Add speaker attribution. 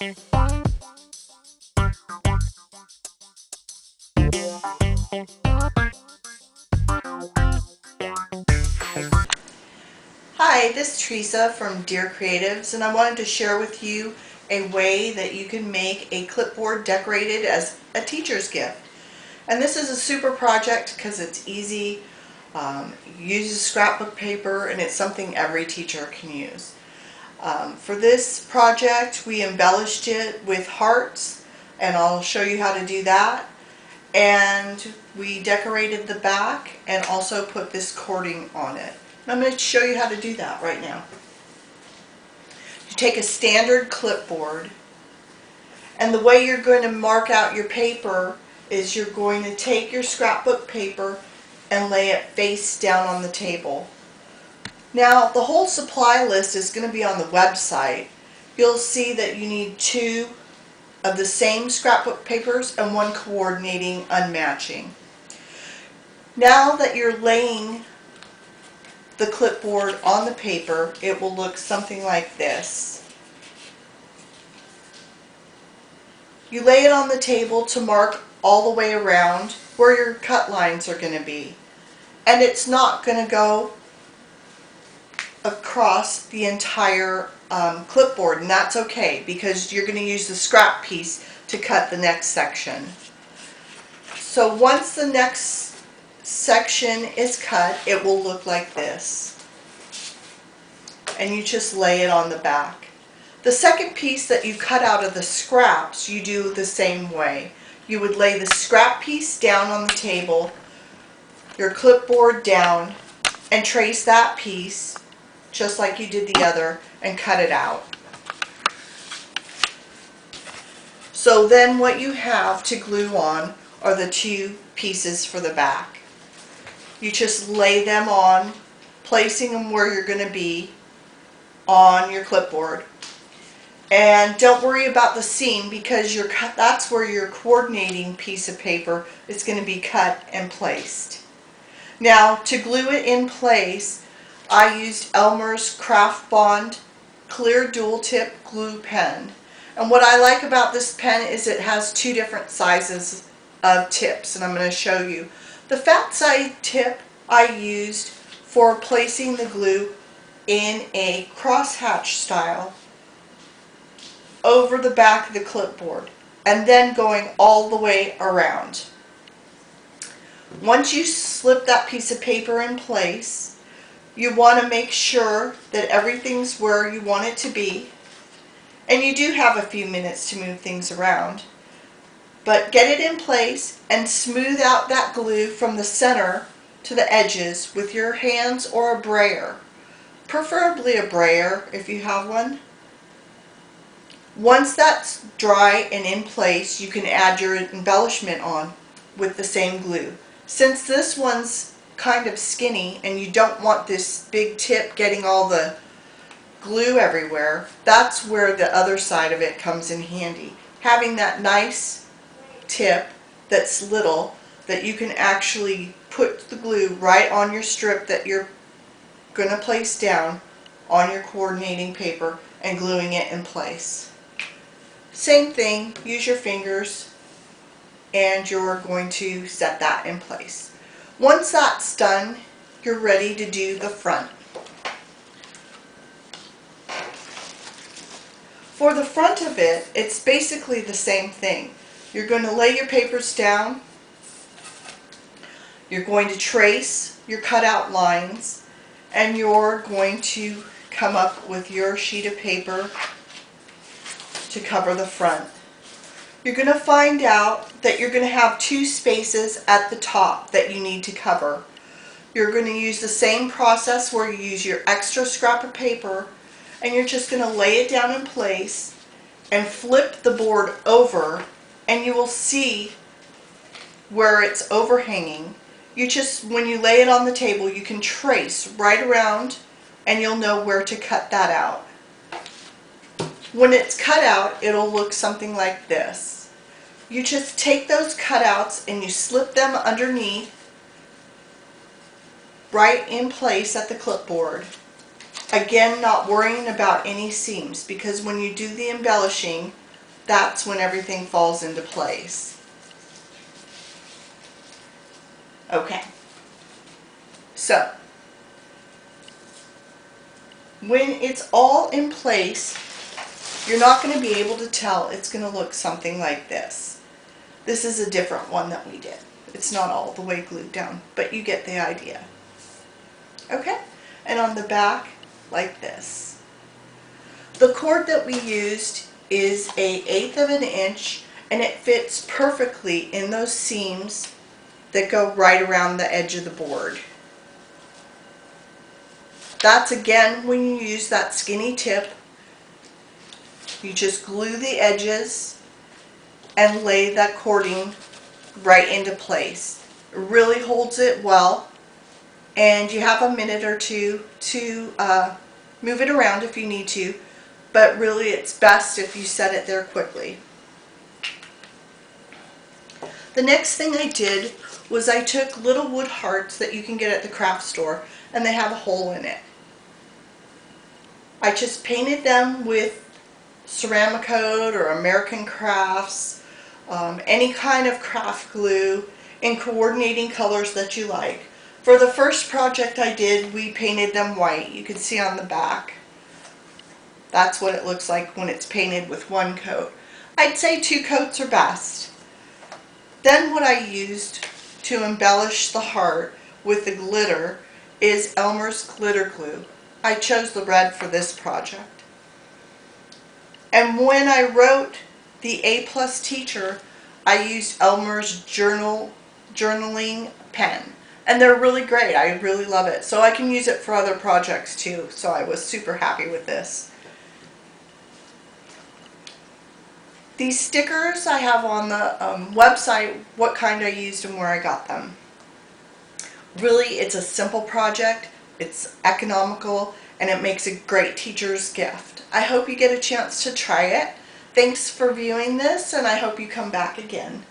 Speaker 1: Hi, this is Teresa from Dear Creatives, and I wanted to share with you a way that you can make a clipboard decorated as a teacher's gift. And this is a super project because it's easy, uses scrapbook paper, and it's something every teacher can use. For this project, we embellished it with hearts, and I'll show you how to do that. And we decorated the back and also put this cording on it. I'm going to show you how to do that right now. You take a standard clipboard, and the way you're going to mark out your paper is you're going to take your scrapbook paper and lay it face down on the table. Now, the whole supply list is going to be on the website. You'll see that you need 2 of the same scrapbook papers and 1 coordinating unmatching. Now that you're laying the clipboard on the paper, it will look something like this. You lay it on the table to mark all the way around where your cut lines are going to be. And it's not going to go across the entire clipboard, and that's okay because you're going to use the scrap piece to cut the next section. So once the next section is cut, it will look like this. And you just lay it on the back. The second piece that you cut out of the scraps, you do the same way. You would lay the scrap piece down on the table, your clipboard down, and trace that piece just like you did the other and cut it out. So then what you have to glue on are the 2 pieces for the back. You just lay them on, placing them where you're going to be on your clipboard. And don't worry about the seam because that's where your coordinating piece of paper is going to be cut and placed. Now, to glue it in place, I used Elmer's Craft Bond Clear Dual Tip Glue Pen. And what I like about this pen is it has 2 different sizes of tips, and I'm going to show you. The fat side tip I used for placing the glue in a crosshatch style over the back of the clipboard and then going all the way around. Once you slip that piece of paper in place, you want to make sure that everything's where you want it to be, and you do have a few minutes to move things around, but get it in place and smooth out that glue from the center to the edges with your hands or a brayer, preferably a brayer if you have one. Once that's dry and in place, you can add your embellishment on with the same glue. Since this one's kind of skinny and you don't want this big tip getting all the glue everywhere, that's where the other side of it comes in handy. Having that nice tip that's little, that you can actually put the glue right on your strip that you're going to place down on your coordinating paper and gluing it in place. Same thing, use your fingers and you're going to set that in place. Once that's done, you're ready to do the front. For the front of it, it's basically the same thing. You're going to lay your papers down, you're going to trace your cutout lines, and you're going to come up with your sheet of paper to cover the front. You're going to find out that you're going to have 2 spaces at the top that you need to cover. You're going to use the same process where you use your extra scrap of paper, and you're just going to lay it down in place and flip the board over, and you will see where it's overhanging. When you lay it on the table, you can trace right around and you'll know where to cut that out. When it's cut out, it'll look something like this. You just take those cutouts and you slip them underneath, right in place at the clipboard. Again, not worrying about any seams, because when you do the embellishing, that's when everything falls into place. Okay, so when it's all in place, you're not going to be able to tell. It's going to look something like this. This is a different one that we did. It's not all the way glued down, but you get the idea. Okay, and on the back, like this. The cord that we used is 1/8 of an inch, and it fits perfectly in those seams that go right around the edge of the board. That's again when you use that skinny tip. You just glue the edges and lay that cording right into place. It really holds it well, and you have a minute or two to move it around if you need to, but really it's best if you set it there quickly. The next thing I did was I took little wood hearts that you can get at the craft store, and they have a hole in it. I just painted them with Ceramicode or American Crafts, any kind of craft glue in coordinating colors that you like. For the first project I did, we painted them white. You can see on the back. That's what it looks like when it's painted with one coat. I'd say 2 coats are best. Then what I used to embellish the heart with the glitter is Elmer's glitter glue. I chose the red for this project. And when I wrote the A+ teacher, I used Elmer's journaling pen. And they're really great. I really love it. So I can use it for other projects too. So I was super happy with this. These stickers I have on the website, what kind I used and where I got them. Really, it's a simple project, it's economical, and it makes a great teacher's gift. I hope you get a chance to try it. Thanks for viewing this, and I hope you come back again.